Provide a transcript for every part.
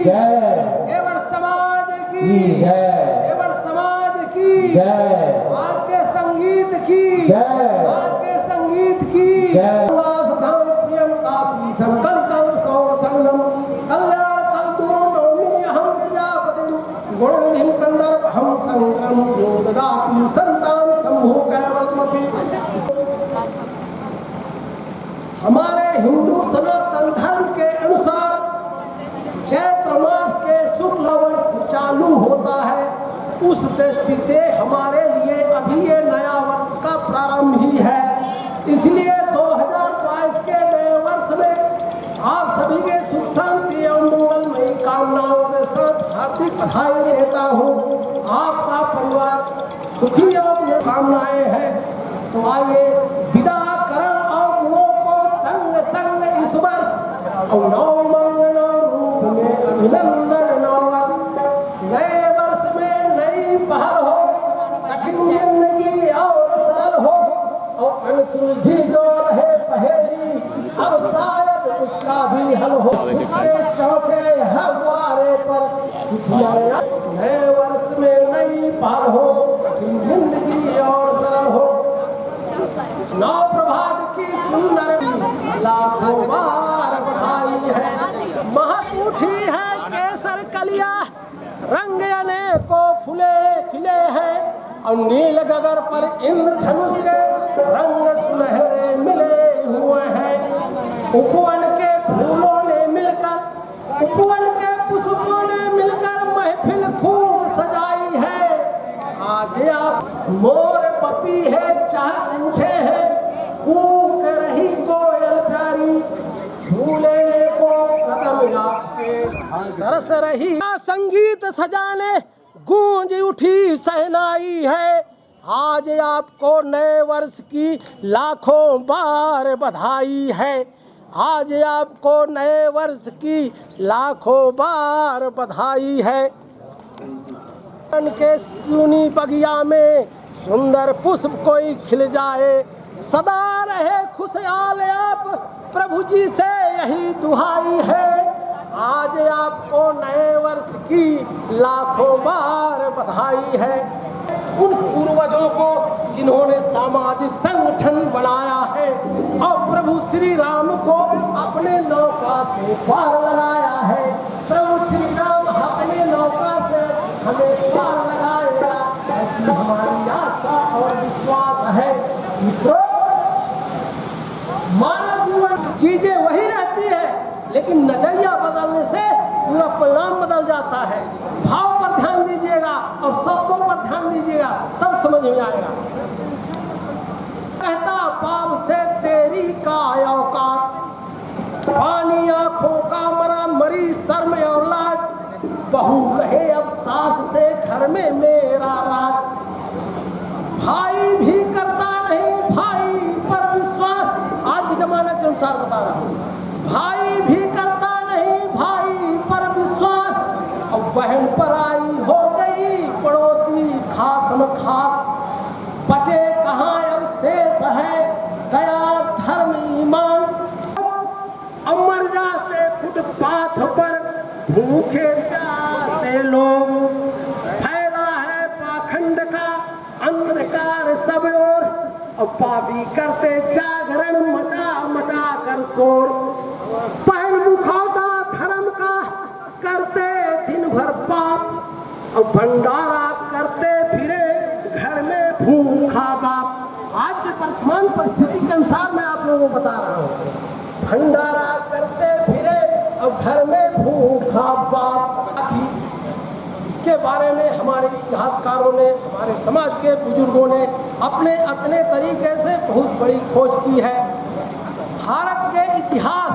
जय, केवट समाज की जय, केवट समाज की जय, आज के संगीत की जय, आज के संगीत की जय। वासुधाम प्रियम काशी संकल्पम सौर संगम कल्याण कल्दुम नौमी अहम प्रजापतिम गुणनिधिम कंदर्प हम संग्रम यो ददाति संतान संभो कैवलमपि। हमारे हिंदू सनातन धर्म के अनुसार चैत्र मास के शुक्ल वर्ष चालू होता है। उस दृष्टि से हमारे लिए अभी ये नया वर्ष का प्रारंभ ही है। इसलिए 2022 के नए वर्ष में आप सभी के सुख शांति एवं मंगलमयी कामनाओं के साथ हार्दिक बधाई देता हूँ। आपका परिवार सुखी एवं कामनाएं हैं। तो आइए विदा करें और गुणों को संग संग इस वर्ष और नवमंगल रूप में अभिनंदन नववर्ष। नए वर्ष में नई पहल हो, कठिन जिंदगी और सरल हो और अनसुलझी जो रहे पहेली अब शायद उसका भी हल हो। चौके हर द्वारे पर नए वर्ष में नई पहल हो, कठिन जिंदगी और सरल हो। नौ प्रभात की सुंदर लाखों बार बधाई है। महक उठी है केसर कलिया, रंग अनेकों फूले खिले हैं और नील गगन पर इंद्रधनुष के रंग सुनहरे मिले हुए हैं। उपवन के फूलों ने मिलकर, उपवन के पुष्पों ने मिलकर महफिल खूब सजाई है। आज आप मोर पपी है चाहत उठे हैं, कूक रही कोयल प्यारी, झूले को कदम आपके तरस रही। संगीत सजाने गूंज उठी सहनाई है। आज आपको नए वर्ष की लाखों बार बधाई है। आज आपको नए वर्ष की लाखों बार बधाई है। के सुनी बगिया में सुंदर पुष्प कोई खिल जाए, सदा रहे खुशहाल आप प्रभु जी से यही दुहाई है। आज आपको नए वर्ष की लाखों बार बधाई है। उन पूर्वजों को जिन्होंने सामाजिक संगठन बनाया है और प्रभु श्री राम को अपने नौका से पार लगाया है। प्रभु श्री राम अपने नौका से हमें पार लगाएगा, ऐसी हमारी आस्था और विश्वास है। मित्रों, मानव जीवन चीजें वही रहती है, लेकिन नजरिया बदलने से पूरा परिणाम बदल जाता है। भाव पर ध्यान दीजिएगा और शब्दों पर ध्यान दीजिएगा, तब समझ में आएगा। कहता पाप से तेरी का औकात, पानी आंखों का मरा मरी शर्म और लाज, बहू कहे अब सास से घर में मेरा राज। भाई भी करता नहीं भाई पर विश्वास, आज के जमाने के अनुसार बता रहा हूँ। भाई भी करता नहीं भाई पर विश्वास और बहन पर आई हो गई पड़ोसी खास में खास। बचे कहाँ अब शेष है दया धर्म ईमान, अमर जाते फुटपाथ पर भूखे प्यासे लोग। फैला है पाखंड का अंधकार सब ओर और पापी करते जागरण मचा मचा कर शोर। पहन मुखौटा धर्म का करते दिन भर पाप और भंडारा करते फिरे घर में भूखा बाप। आज के वर्तमान परिस्थिति के अनुसार मैं आप लोगों को बता रहा हूँ। भंडारा करते फिरे और घर में भूखा बाप। इसके बारे में हमारे इतिहासकारों ने, हमारे समाज के बुजुर्गों ने अपने अपने तरीके से बहुत बड़ी खोज की है। भारत के इतिहास,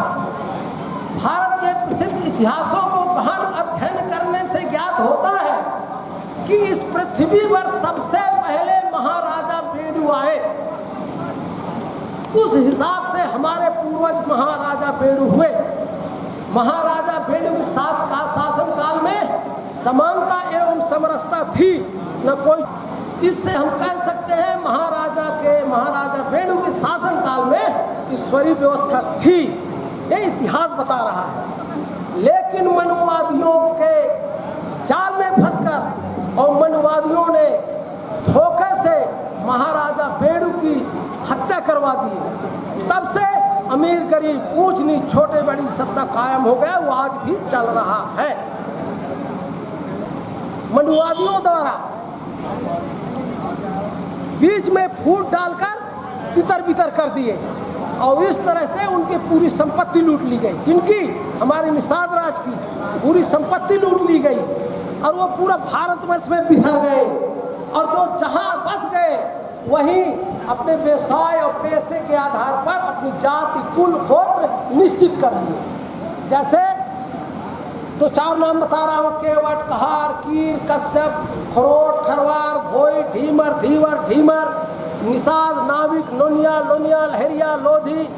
भारत के प्रसिद्ध इतिहासों को गहन अध्ययन करने से ज्ञात होता है कि इस पृथ्वी पर सबसे पहले महाराजा बेडू आए। उस हिसाब से हमारे पूर्वज महाराजा बेडू हुए। महाराजा बेडू के शासन काल में समानता एवं समरसता थी न कोई। इससे हम कह सकते हैं महाराजा बेडू के शासन काल में ईश्वरीय व्यवस्था थी। ये इतिहास बता रहा है। लेकिन मनुवादियों और मनुवादियों ने धोखे से महाराजा बेड़ू की हत्या करवा दी। तब से अमीर गरीब ऊंच नीच छोटे बड़ी सत्ता कायम हो गया, वो आज भी चल रहा है। मनुवादियों द्वारा बीच में फूट डालकर तितर बितर कर दिए और इस तरह से उनकी पूरी संपत्ति लूट ली गई। जिनकी हमारे निषाद राज की पूरी संपत्ति लूट ली गई और वो पूरा भारतवर्ष में बिखर गए और जो जहां बस गए वहीं अपने व्यवसाय और पैसे के आधार पर अपनी जाति कुल गोत्र निश्चित कर लिए। जैसे तो चार नाम बता रहा हूँ, केवट, कहार, कीर, कश्यप, खरोट, खरवार, भोई, ढीमर, धीवर, ढीमर, निषाद, नाविक, नोनिया, लोनिया, लहरिया, लोधी,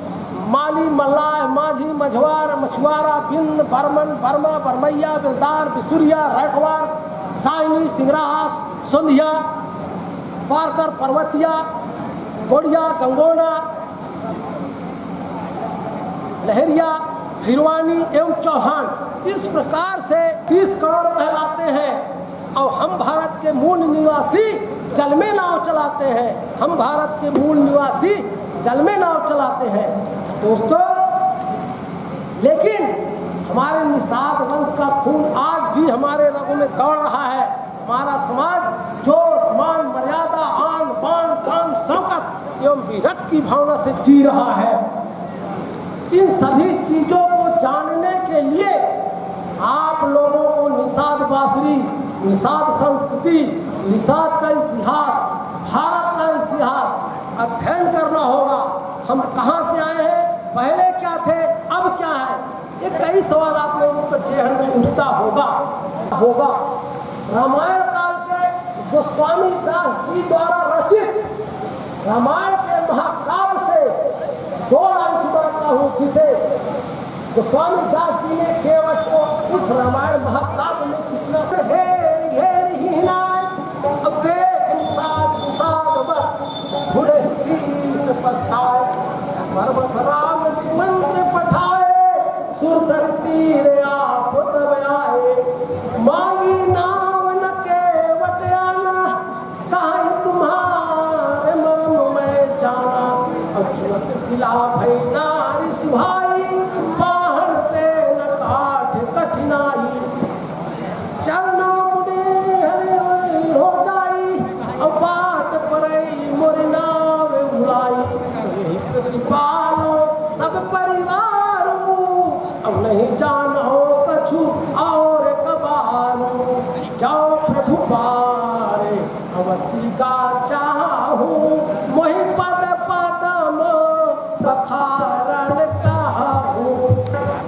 माली, मल्लाह, माझी, मझवार, मछुआरा, बिंद, बर्मन, बर्मा, बरमैया, बिलदार, बिसुरिया, रैठवार, साइनी, सिंगरास, सोंधिया, पारकर, पर्वतिया, गोड़िया, गंगोना, लहरिया, हिरवानी एवं चौहान। इस प्रकार से 30 करोड़ कहलाते हैं और हम भारत के मूल निवासी जल में नाव चलाते हैं। हम भारत के मूल निवासी जल में नाव चलाते हैं दोस्तों। लेकिन हमारे निषाद वंश का खून आज भी हमारे रगों में दौड़ रहा है। हमारा समाज जोश, मान, मर्यादा, आन बान, शान, शौकत एवं वीरत्व की भावना से जी रहा है। इन सभी चीजों को जानने के लिए आप लोगों को निषाद बासरी, निषाद संस्कृति, निषाद का इतिहास, भारत का इतिहास अध्ययन करना होगा। हम कहाँ से आए हैं, पहले क्या थे, अब क्या है, ये कई सवाल आप लोगों को जेहन में उठता होगा। रामायण काल के गोस्वामी दास जी द्वारा रचित रामायण के महाकाव्य से 2 लाइन सुनाता हूँ, जिसे गोस्वामी दास जी ने केवट को उस रामायण महाकाव्य में कितना पछताए, परवश राम सुमंत्र पठाए, सुरसर तीर आप तब आए, मांगी नाव न केवट आना, काहे तुम्हारे मर्म में जाना, अछूत शिला भई नारी सुहाई, पाहन ते न काठ कठिनाई, चरणों मुड़े हरे हो जाई, अब बाट परई मोर नाव उड़ाई, प्रतिपालो सब परिवारू, अब नहीं जानो कछु और कबारू, जाओ प्रभु पारे अवसी का चाहूं, मोहि पद पदम बखारन कहूं,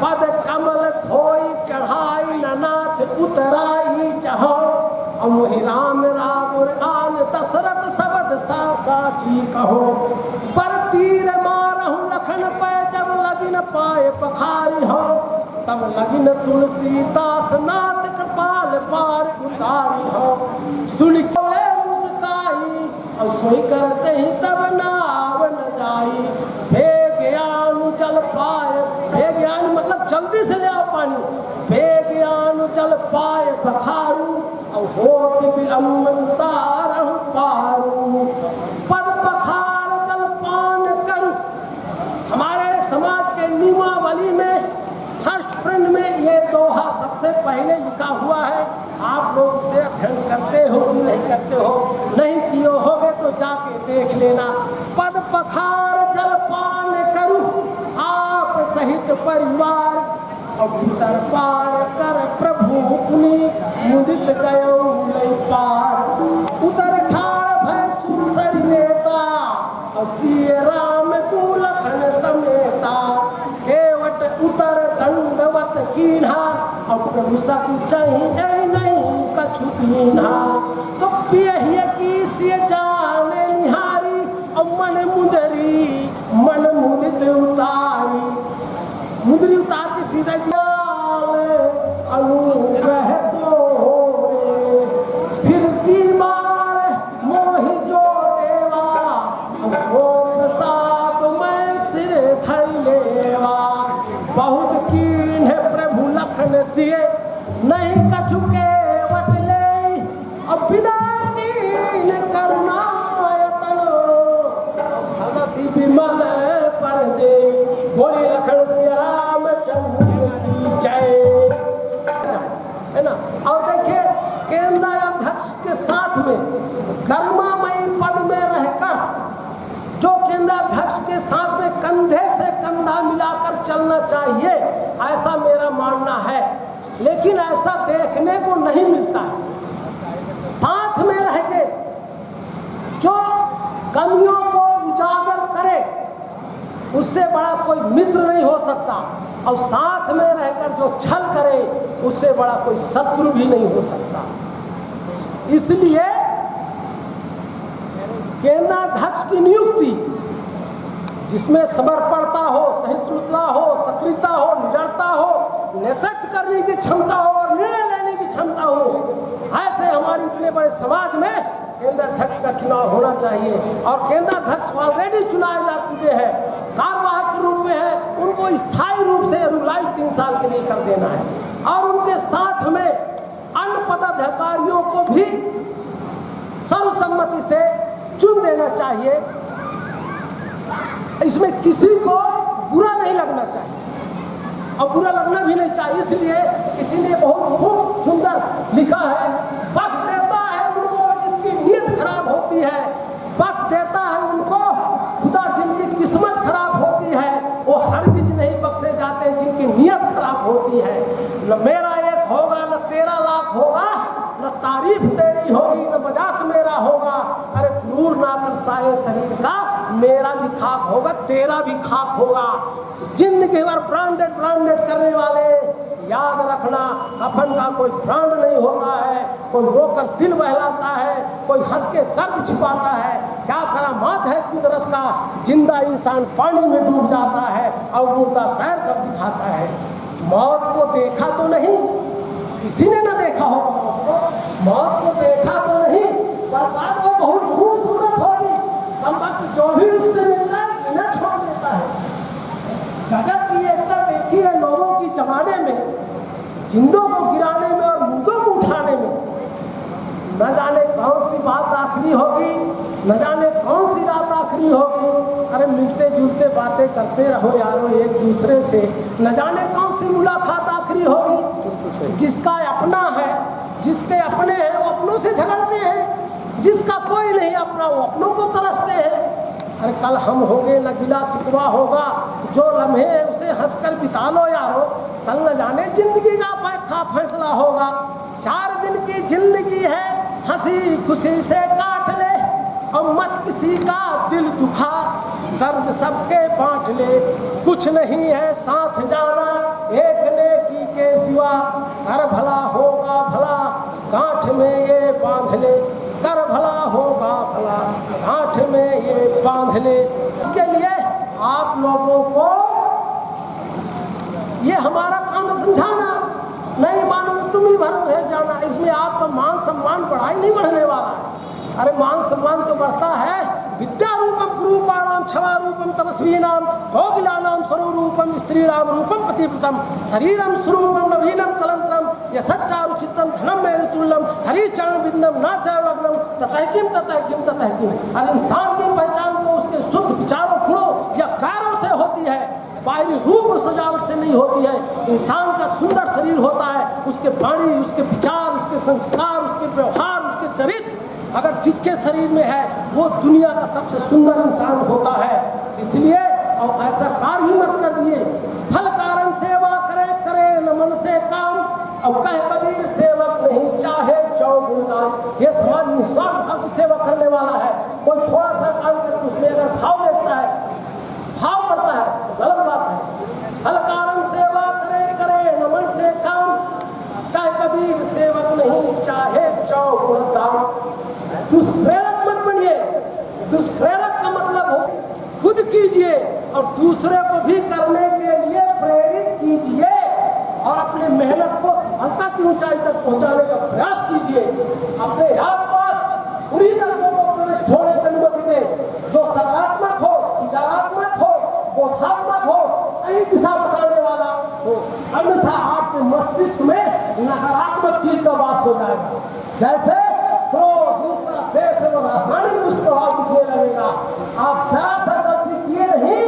पद कमल धोई चढ़ाई ननाथ उतराई चाहो, मोहि राम राम आन दशरथ सबद साची कहो, पर तीर मारहु लखन पे जब लगिन पाए पखारी हो, तब लगिन तुलसीदास नाथ कृपाल पार उतारी हो, सुन के मुस्काई और सोई करते ही तब नाव न जाई, भेग्यानु जल पाए, भेग्यानु मतलब जल्दी से ले आओ पानी, भेग्यानु जल पाए बखारू और होत विलम्ब उतारहु पारू, पद पखार जल पान करूं। हमारे समाज के नियमावली में फर्स्ट प्रिंट में ये दोहा सबसे पहले लिखा हुआ है। आप लोग उसे अध्ययन करते हो कि नहीं करते हो, नहीं किए होगे तो जाके देख लेना। पद पखार जल पान करूं आप सहित परिवार, और भीतर पार कर प्रभु पुनि मुदित गयो लय पार, उतर ठाड़ भय सुरसरी नेता, और सिय राम कुलखन समेता, केवट उतर दंडवत कीन्हा, और प्रभु सकु चाहिए नहीं कछु दीन्हा, तो पियहिए की सिय जाने निहारी, और मन मुदरी मन मुदित उतारी, मुदरी उतार के सीधा अनुग्रह तोरे, फिर दीवार मोहि जो देवा, सो प्रसाद मैं सिर थैलेवा, बहुत कीन्ह प्रभु लखन सिए, नहीं कछु केवट ले, अब मानना है, लेकिन ऐसा देखने को नहीं मिलता है। साथ में रह के जो कमियों को उजागर करे उससे बड़ा कोई मित्र नहीं हो सकता, और साथ में रहकर जो छल करे उससे बड़ा कोई शत्रु भी नहीं हो सकता। इसलिए केंद्राध्यक्ष की नियुक्ति जिसमें समर्पणता हो, सहिष्णुता हो, सक्रियता हो, निडरता हो, नेतृत्व करने की क्षमता हो और निर्णय लेने की क्षमता हो, ऐसे हमारे इतने बड़े समाज में केंद्राध्यक्ष का चुनाव होना चाहिए। और केंद्राध्यक्ष ऑलरेडी चुनाए जा चुके हैं, कार्यवाहक के रूप में है, उनको स्थायी रूप से रूलाइज 3 साल के लिए कर देना है, और उनके साथ में अन्य पदाधिकारियों को भी सर्वसम्मति से चुन देना चाहिए। इसमें किसी को बुरा नहीं लगना चाहिए और बुरा लगना भी नहीं चाहिए। इसलिए किसी ने बहुत खूब सुंदर लिखा है, बख्श देता है उनको जिसकी नीयत खराब होती है, बख्श देता है उनको खुदा जिनकी किस्मत खराब होती है, वो हरगिज नहीं बख्शे जाते जिनकी नीयत खराब होती है। न मेरा एक होगा, न तेरा लाख होगा, न तारीफ तेरी होगी, न मजाक मेरा होगा, अरे क्रूर ना कर साये शरीर का, मेरा भी खाक होगा, तेरा भी खाक होगा। जिंदगी भर ब्रांडेड करने वाले याद रखना, कफन का कोई ब्रांड नहीं होता है। कोई रोकर दिल बहलाता है, कोई हंस के दर्द छिपाता है। क्या करामात है कुदरत का, जिंदा इंसान पानी में डूब जाता है और मुर्दा तैर कर दिखाता है। मौत को देखा तो नहीं, किसी ने ना देखा हो मौत को देखा तो नहीं, बरसात में बहुत खूबसूरत होगी, कम वक्त जो भी उससे मिलता है इन्हें छोड़ देता है। गजब की एकता देखी है लोगों की जमाने में, जिंदों को गिराने में और मुर्दों को उठाने में। न जाने कौन सी बात आखिरी होगी, न जाने कौन सी रात आखिरी होगी। अरे मिलते जुलते बातें करते रहो यारो एक दूसरे से, न जाने कौन सी मुलाकात आखिरी होगी। जिसका अपना है, जिसके अपने हैं वो अपनों से झगड़ते हैं, जिसका कोई नहीं अपना वो अपनों को तरसते हैं। अरे कल हम होंगे न गिला शिकवा होगा, जो लम्हे हैं उसे हंसकर बिता लो यारो, कल न जाने जिंदगी का फैसला होगा। 4 दिन की जिंदगी है, हंसी खुशी से काट ले और मत किसी का दिल दुखा, दर्द सबके बांट ले। कुछ नहीं है साथ जाना एक नेकी के सिवा, कर भला होगा भला गांठ में ये बांध ले, कर भला होगा भला गांठ में ये बांध ले। इसके लिए आप लोगों को ये हमारा काम समझाना, नहीं मानोगे तुम ही भरोगे जाना। इसमें आपका मान सम्मान बढ़ाई नहीं बढ़ने वाला है। अरे मान सम्मान तो बढ़ता है, विद्या रूपम कुरूपाणाम क्षमा रूपम तपस्वीनाम कौकिलानाम स्वरूपम स्त्रीराम रूपम पतिव्रतम शरीरम स्वरूपम नवीनम कलंत्रम यशच्चारु चित्तम धनम मेरुतुल्यम हरिचरण बिंदम नाचरण लग्नम ततहकिम ततहकिम ततहकिम। अरे इंसान की पहचान तो उसके शुद्ध विचारों, गुणों या कार्यों से होती है, बाहरी रूप सजावट से नहीं होती है। इंसान का सुंदर शरीर होता है, उसके वाणी, उसके विचार, उसके संस्कार, उसके व्यवहार, उसके चरित्र अगर जिसके शरीर में है वो दुनिया का सबसे सुंदर इंसान होता है। इसलिए और ऐसा कार्य ही मत कर दिए, फल कारण सेवा करे करे न मन से काम, और कह कबीर सेवक नहीं चाहे चौगुणदान। ये समाज निस्वार्थ भाव की सेवा करने वाला है। कोई थोड़ा सा काम करके उसमें अगर भाव देखता है, भाव करता है तो गलत बात है। फल कारण सेवा करे करे न मन से काम, कह कबीर सेवक नहीं चाहे चौगुणदान। दुष्प्रेरक मत बनिए। दुष्प्रेरक का मतलब हो खुद कीजिए और दूसरे को भी करने के लिए प्रेरित कीजिए और अपनी मेहनत को सफलता की ऊंचाई तक पहुंचाने का प्रयास कीजिए। अपने आसपास पूरी तत्वों को प्रवेश होने की अनुमति दें, जो सकारात्मक हो, विचारात्मक हो, बोधात्मक हो, सही दिशा बताने वाला हो। अन्यथा आपके मस्तिष्क में नकारात्मक चीज का वास हो जाएगा, जैसे रासायनिक दुष्प्रभाव दिखने लगेगा। आप जरा सा गलती किए नहीं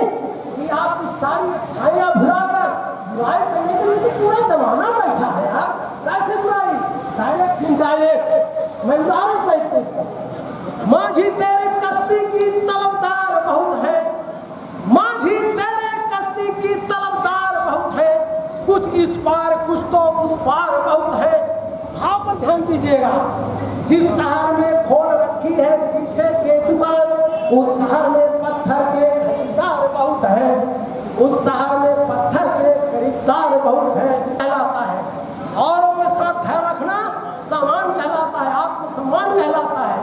कि आपकी सारी अच्छाइयां भुलाकर बुराई करने के लिए पूरा जमाना बैठा है यार। कैसे बुराई, डायरेक्ट इनडायरेक्ट। मैं उदाहरण सहित पेश करूं। माझी तेरे कश्ती की तलबदार बहुत है, माझी तेरे कश्ती की तलबदार बहुत है, कुछ इस पार ध्यान दीजिएगा, जिस शहर में खोल रखी है शीशे की दुकान, उस शहर में पत्थर के खरीदार बहुत है। उस शहर में पत्थर के खरीदार बहुत है कहलाता है। औरों के साथ धैर्य रखना सम्मान कहलाता है, आत्मसम्मान कहलाता है।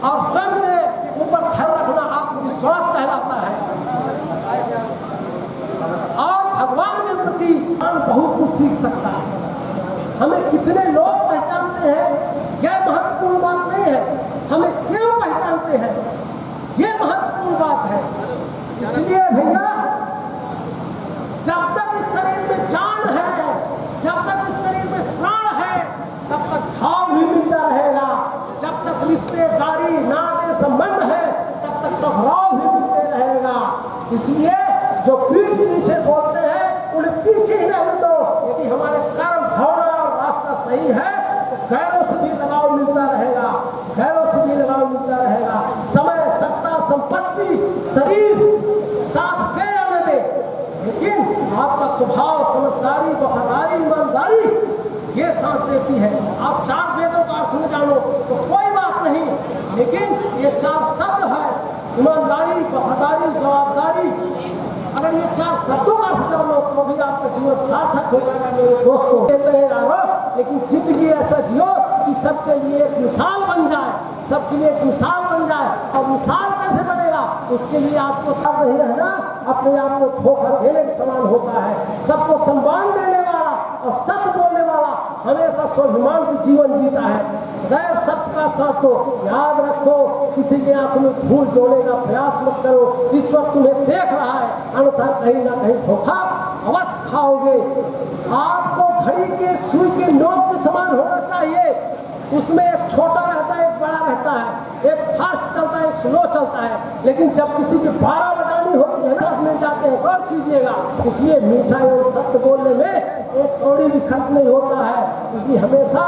और स्वयं के ऊपर धैर्य रखना आत्मविश्वास कहलाता है। और भगवान के प्रति बहुत कुछ सीख सकता है। हमें कितने लोग पहचानते हैं यह महत्वपूर्ण बात नहीं है, हमें क्यों पहचानते हैं यह महत्वपूर्ण बात है। इसलिए भैया, जब तक इस शरीर में जान है, जब तक इस शरीर में प्राण है, तब तक भाव भी मिलता रहेगा। जब तक रिश्तेदारी नाते संबंध है, तब तक टकराव भी मिलते रहेगा। इसलिए जो पीठ पीछे बोलते हैं उन्हें पीछे ही रहने दो। यदि हमारे कर्म भावना और रास्ता सही है तो गैरों से भी लगाव मिलता रहेगा, गैरों से भी लगाव मिलता रहेगा। समय, सत्ता, संपत्ति, शरीर साथ दे या न दे, लेकिन आपका स्वभाव, समझदारी, वफादारी, ईमानदारी ये साथ देती है। आप 4 वेदों का अर्थ न जानो तो कोई बात नहीं, लेकिन ये 4 शब्द है, ईमानदारी, वफादारी, जवाबदारी। अगर ये 4 शब्दों का अर्थ जान लो तो भी आपका जीवन सार्थक हो जाएगा मेरे दोस्तों। कहते हैं यारो, लेकिन जिंदगी ऐसा जियो कि सबके लिए एक मिसाल बन जाए, सबके लिए एक मिसाल बन जाए। और मिसाल कैसे बनेगा? उसके लिए आपको सब नहीं रहना, अपने आप को धोखा देने के समान होता है। सबको सम्मान देने वाला और सत्य बोलने वाला हमेशा स्वाभिमान की जीवन जीता है। सदैव सत्य का साथ दो। याद रखो, किसी के आंखों में धूल जोड़ने का प्रयास मत करो। ईश्वर तुम्हें देख रहा है, अन्यथा कहीं ना कहीं धोखा अवश्य खाओगे। आपको घड़ी के सुई के नोक के समान होना चाहिए। उसमें एक छोटा रहता है, एक बड़ा रहता है, एक फास्ट चलता है, एक स्लो चलता है। लेकिन जब किसी की 12 बजानी होती है ना, मिल जाते हैं, गौर कीजिएगा। इसलिए मीठा और सत्य बोलने में एक कौड़ी भी खर्च नहीं होता है। इसलिए हमेशा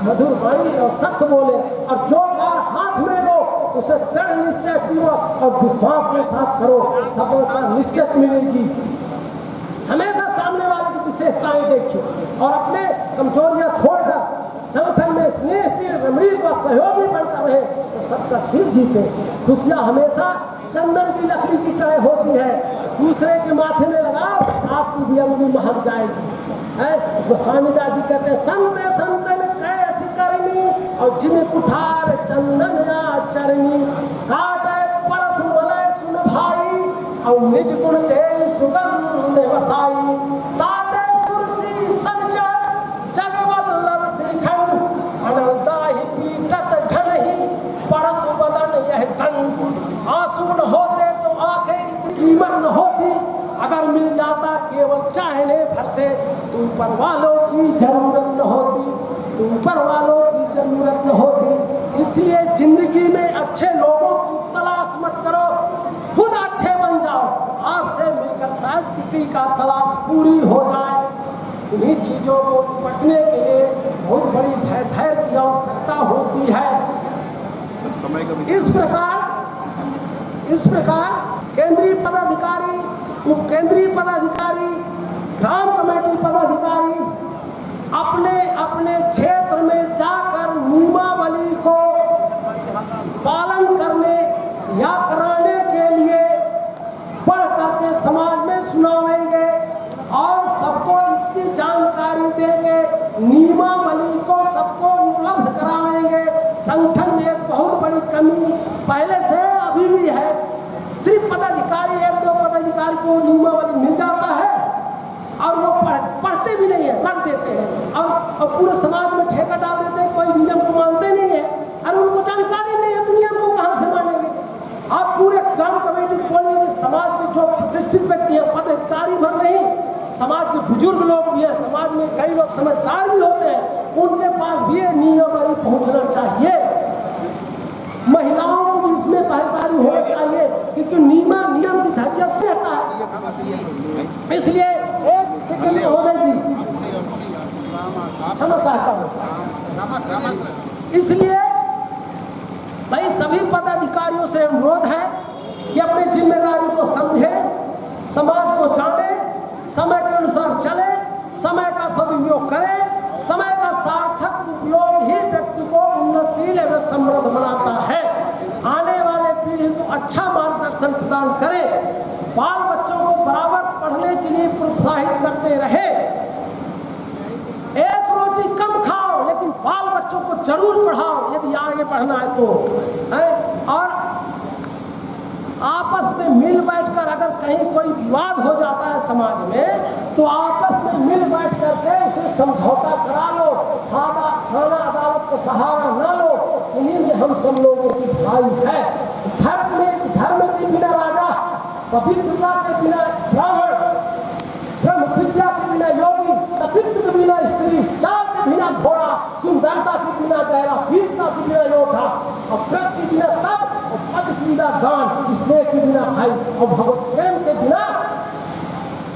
मधुर वाणी और सत्य बोले, और जो बार हाथ में लो उसे दृढ़ निश्चय पूर्वक और विश्वास के साथ करो, सफलता निश्चित मिलेगी। हमेशा सामने वाले की विशेषताएं देखिए और अपने कमजोरियां छोड़कर संगठन में स्नेहशील, रमणीय व सहयोगी बनता रहे तो सबका दिल जीते। खुशियां हमेशा चंदन की लकड़ी की तरह होती है, दूसरे के माथे में लगाओ आपकी भी अंगुली महक जाएगी। गोस्वामी दास जी कहते हैं, संते संतन कैसी करनी और जिन कुठार चंदन या चरनी, काटे परस मलय सुन भाई और निज गुण दे सुगंध वसाई। ताते सुरसी संजय जग वल्लभ श्रीखंड, अनलदाहि पीटत घन ही परस बदन यह तन। आंसू न होते तो आंखें इतनी कीमत न होती, अगर मिल जाता केवल चाहने भर से तो ऊपर वालों की जरूरत न होती, तो ऊपर वालों की जरूरत न होती। इसलिए जिंदगी में अच्छे लोगों की तलाश मत करो, खुद अच्छे बन जाओ। आपसे मिलकर शायद किसी का तलाश पूरी हो जाए। इन्हीं चीजों को निपटने के लिए बहुत बड़ी धैर्य की आवश्यकता होती है। इस प्रकार केंद्रीय पदाधिकारी, उप केंद्रीय पदाधिकारी, ग्राम कमेटी पदाधिकारी अपने अपने क्षेत्र में जाकर नियमावली को पालन करने या कराने के लिए पढ़ करके समाज में सुनावेंगे और सबको इसकी जानकारी देंगे, नियमावली को सबको उपलब्ध करावेंगे। संगठन में एक बहुत बड़ी कमी पहले से अभी भी है, सिर्फ पदाधिकारी, 1-2 पदाधिकारी को नियमावली मिल जाता है और वो पढ़ते भी नहीं है, रख देते हैं और पूरे समाज में ठेका डाल देते हैं, कोई नियम को मानते नहीं है। अरे उनको जानकारी नहीं है तो नियम को कहाँ से मानेंगे? आप पूरे ग्राम कमेटी को बोलिए कि समाज के जो प्रतिष्ठित व्यक्ति है, पदाधिकारी भर नहीं, समाज के बुजुर्ग लोग भी है, समाज में कई लोग समझदार भी होते हैं, उनके पास भी ये नियमावली पहुँचना चाहिए। महिलाओं को भी इसमें भागीदारी होना चाहिए, क्योंकि नियम की धज्जियत से रहता है। इसलिए एक सेकंड महोदय जी क्षमा चाहता हूँ। इसलिए भाई सभी पदाधिकारियों से अनुरोध है कि अपनी जिम्मेदारी को समझे, समाज को जाने, समय के अनुसार चले, समय का सदुपयोग करें। समय का सार्थक उपयोग ही समृद्ध बनाता है। आने वाले पीढ़ी को अच्छा मार्गदर्शन प्रदान करें, बाल बच्चों को बराबर पढ़ने के लिए प्रोत्साहित करते रहे। एक रोटी कम खाओ लेकिन बाल बच्चों को जरूर पढ़ाओ यदि आगे बढ़ना है तो है। और आपस में मिल बैठकर अगर कहीं कोई विवाद हो जाता है समाज में तो आपस में मिल बैठ करके उसे समझौता करा लो, थाना अदालत का सहारा ना लो। इन्हीं में हम सब लोगों की भाई है। धर्म के बिना राजा, पवित्रता के बिना ब्राह्मण, ब्रह्म विद्या के बिना योगी, सतीत्व के बिना स्त्री, चाल के बिना घोड़ा, सुंदरता के बिना गहरा, वीरता के बिना योद्धा, और व्रत के बिना तप, और पद के बिना दान, स्नेह के बिना भाई, और भगवत प्रेम के बिना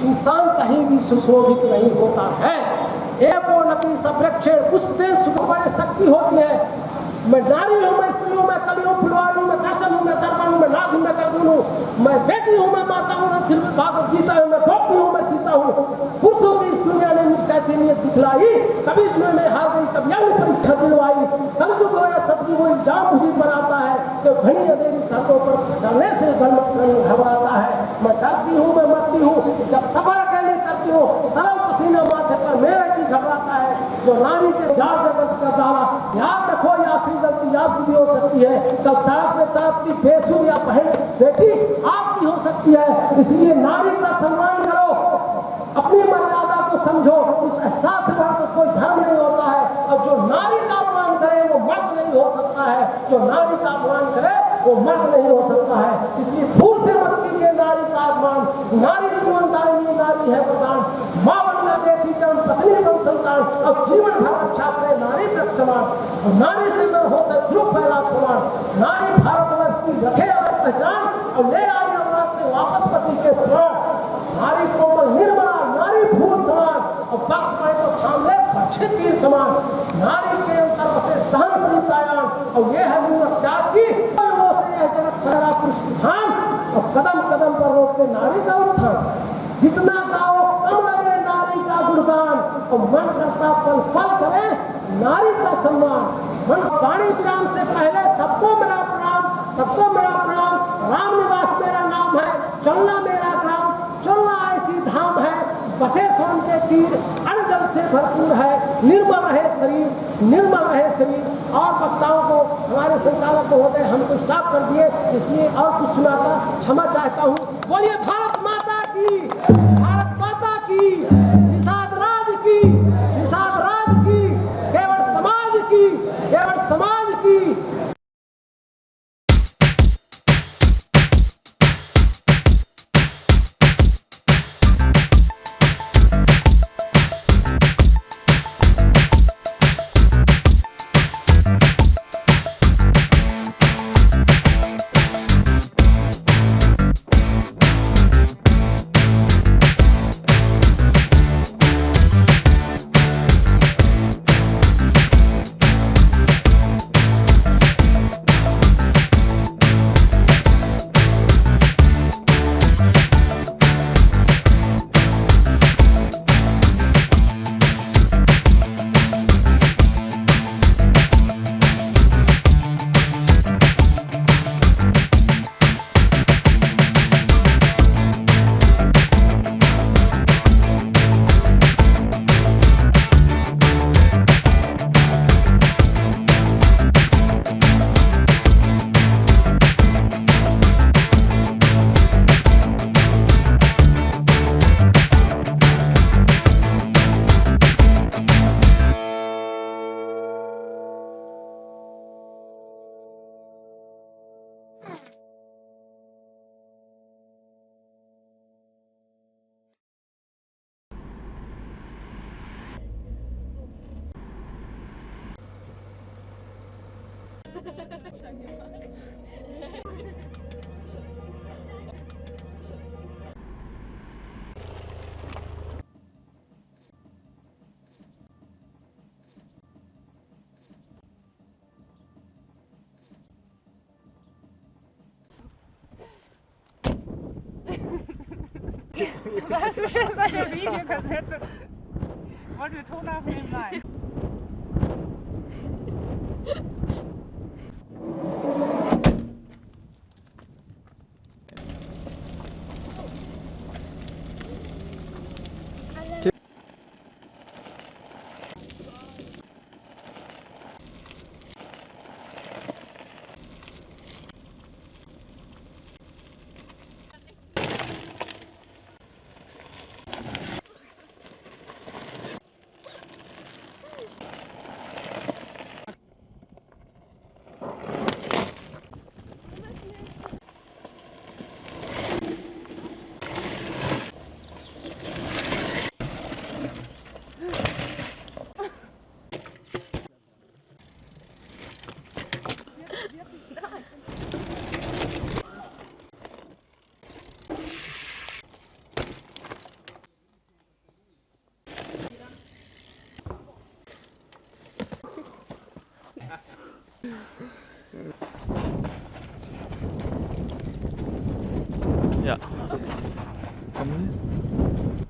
इंसान कहीं भी सुशोभित नहीं होता है। एको नपी सप्रेक्षण पुष्पदेव सुख बड़े शक्ति होती है। मैं नारी हूँ, मैं स्त्री हूँ, मैं कली हूँ, फुलवारी हूँ, मैं दर्शन हूँ, मैं दर्पण हूँ, मैं नाथ हूँ, मैं गर्दन हूँ, मैं बेटी हूँ, मैं माता हूँ, मैं श्रीमद् भागवत गीता हूँ, मैं द्रौपदी हूँ, मैं सीता हूँ। पुरुषों की इस दुनिया ने मुझ कैसे नीयत दिखलाई, कभी इसमें मैं हार गई, कभी आगे परीक्षा दिलवाई। कलयुग हो या सतयुग हो, इल्जाम मुझे बनाता है कि घनी अंधेरी सड़कों पर डरने से घबराता है। मैं डरती हूँ, मैं मरती हूँ, जब सफर अकेले करती हूँ तरल पसीना माथे पर मेरा की घबराता है। जो नारी के जाल जगत का दावा, याद रखो या फिर गलती आपकी भी हो सकती है। कल सड़क में तड़पती बेसुध या बहन बेटी आपकी हो सकती है। इसलिए नारी का सम्मान करो, अपनी मर्यादा को समझो। इस एहसास से बढ़कर कोई धर्म नहीं होता है। और जो नारी का अपमान करे वो मर्द नहीं हो सकता है, जो नारी का अपमान करे वो मर्द नहीं हो सकता है। इसलिए भूल से मत कीजिए नारी का अपमान। नारी जीवनदायिनी, नारी है वरदान, माँ बनना देती जन्म, पत्नी बन संतान, और जीवन भर रक्षा करे नारी तक समान। और नारी से न होता ध्रुव फैला समान। नारी भारतवर्ष की रखे अलग पहचान, और ले आई अवराज से वापस पति के प्राण। नारी कोमल निर्मला, नारी फूल समान, और वक्त पड़े तो थाम ले बरछे तीर कमान। नारी के अंतर बसे सहनशील कायान, और ये है मूर्ख त्याग की वो से यह जगत ठहरा पुरुष प्रधान। और कदम कदम पर रोकते नारी का उत्थान। जितना गाओ कम लगे नारी का गुणगान, और मन करता पल पल करे नारी का सम्मान। मन वाणी विराम से पहले सबको मेरा प्रणाम, सबको मेरा प्रणाम। राम निवास मेरा नाम है, चलना मेरा ग्राम, चलना ऐसी धाम है, बसे सोन के तीर, अन्न जल से भरपूर है, निर्मल रहे शरीर, निर्मल रहे शरीर। और वक्ताओं को हमारे संचालक महोदय हमको स्टॉप कर दिए, इसलिए और कुछ सुनाता क्षमा चाहता हूँ। बोलिए भारत माता की, भारत माता की, निषाद राज की, निषाद राज की, केवल समाज की, केवल समाज की। Was ist schon so eine Videokassette? Wollen wir Ton aufnehmen? Nein. Ja. Kommen Sie?